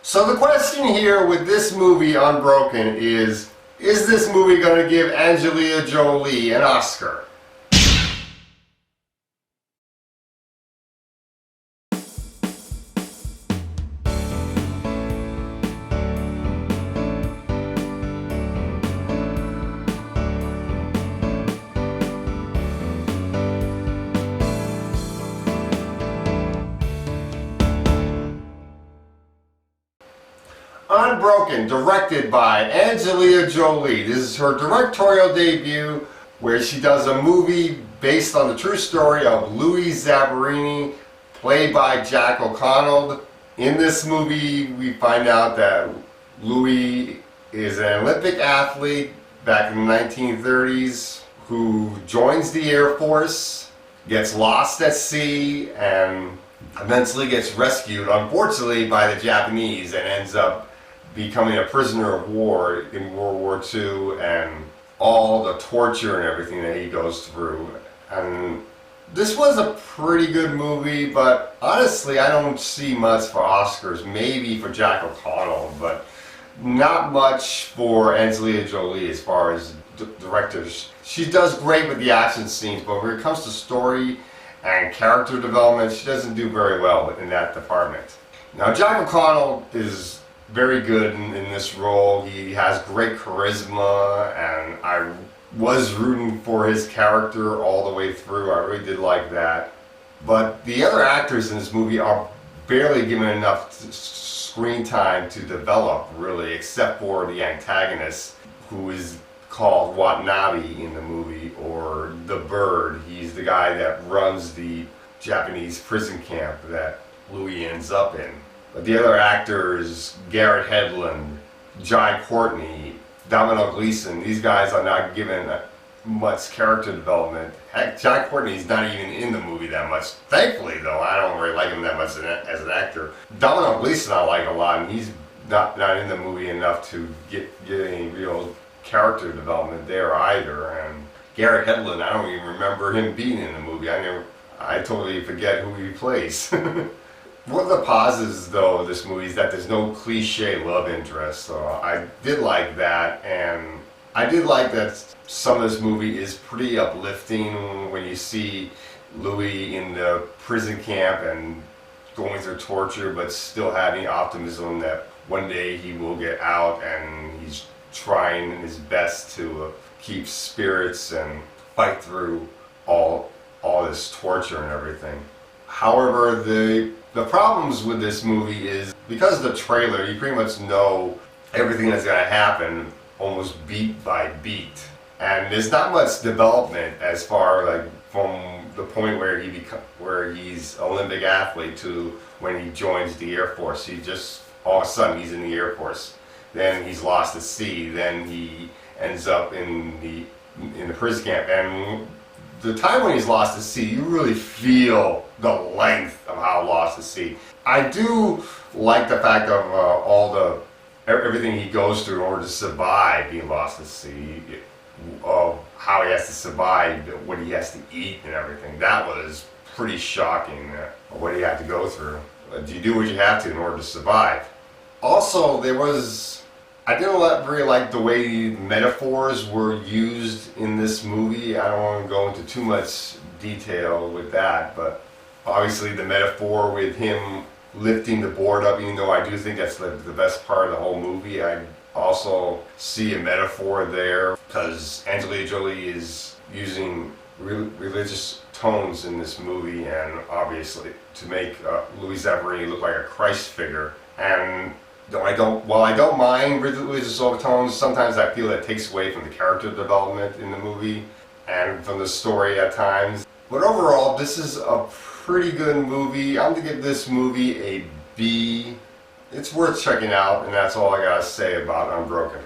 So the question here with this movie, Unbroken, is this movie going to give Angelina Jolie an Oscar? Unbroken, directed by Angelina Jolie. This is her directorial debut where she does a movie based on the true story of Louis Zamperini, played by Jack O'Connell. In this movie, we find out that Louis is an Olympic athlete back in the 1930s who joins the Air Force, gets lost at sea, and eventually gets rescued, unfortunately, by the Japanese and ends up becoming a prisoner of war in World War II, and all the torture and everything that he goes through. And this was a pretty good movie, but honestly I don't see much for Oscars. Maybe for Jack O'Connell, but not much for Angelina Jolie as far as directors. She does great with the action scenes, but when it comes to story and character development, she doesn't do very well in that department. Now Jack O'Connell is very good in this role. He has great charisma, and I was rooting for his character all the way through. I really did like that. But the other actors in this movie are barely given enough screen time to develop, really, except for the antagonist, who is called Watanabe in the movie, or the Bird. He's the guy that runs the Japanese prison camp that Louis ends up in. But the other actors, Garrett Hedlund, Jai Courtney, Domhnall Gleeson, these guys are not given much character development. Heck, Jai Courtney's not even in the movie that much. Thankfully, though, I don't really like him that much as an actor. Domhnall Gleeson I like a lot, and he's not in the movie enough to get any real character development there either. And Garrett Hedlund, I don't even remember him being in the movie. I totally forget who he plays. One of the positives, though, of this movie is that there's no cliche love interest, so I did like that, and I did like that some of this movie is pretty uplifting when you see Louis in the prison camp and going through torture, but still having optimism that one day he will get out, and he's trying his best to keep spirits and fight through all this torture and everything. However, the problems with this movie is because of the trailer, you pretty much know everything that's going to happen almost beat by beat, and there's not much development as far like from the point where he's an Olympic athlete to when he joins the Air Force. He just all of a sudden he's in the Air Force, then he's lost at sea, then he ends up in the prison camp, and the time when he's lost at sea, you really feel the length of how lost at sea. I do like the fact of everything he goes through in order to survive being lost at sea, of how he has to survive, what he has to eat and everything. That was pretty shocking, what he had to go through. You do what you have to in order to survive. Also, I didn't really like the way metaphors were used in this movie. I don't want to go into too much detail with that, but obviously the metaphor with him lifting the board up, even though I do think that's the best part of the whole movie, I also see a metaphor there because Angelina Jolie is using religious tones in this movie, and obviously to make Louis Zamperini look like a Christ figure. And while I don't mind religious overtones, sometimes I feel that takes away from the character development in the movie and from the story at times. But overall, this is a pretty good movie. I'm going to give this movie a B. It's worth checking out, and that's all I gotta say about Unbroken.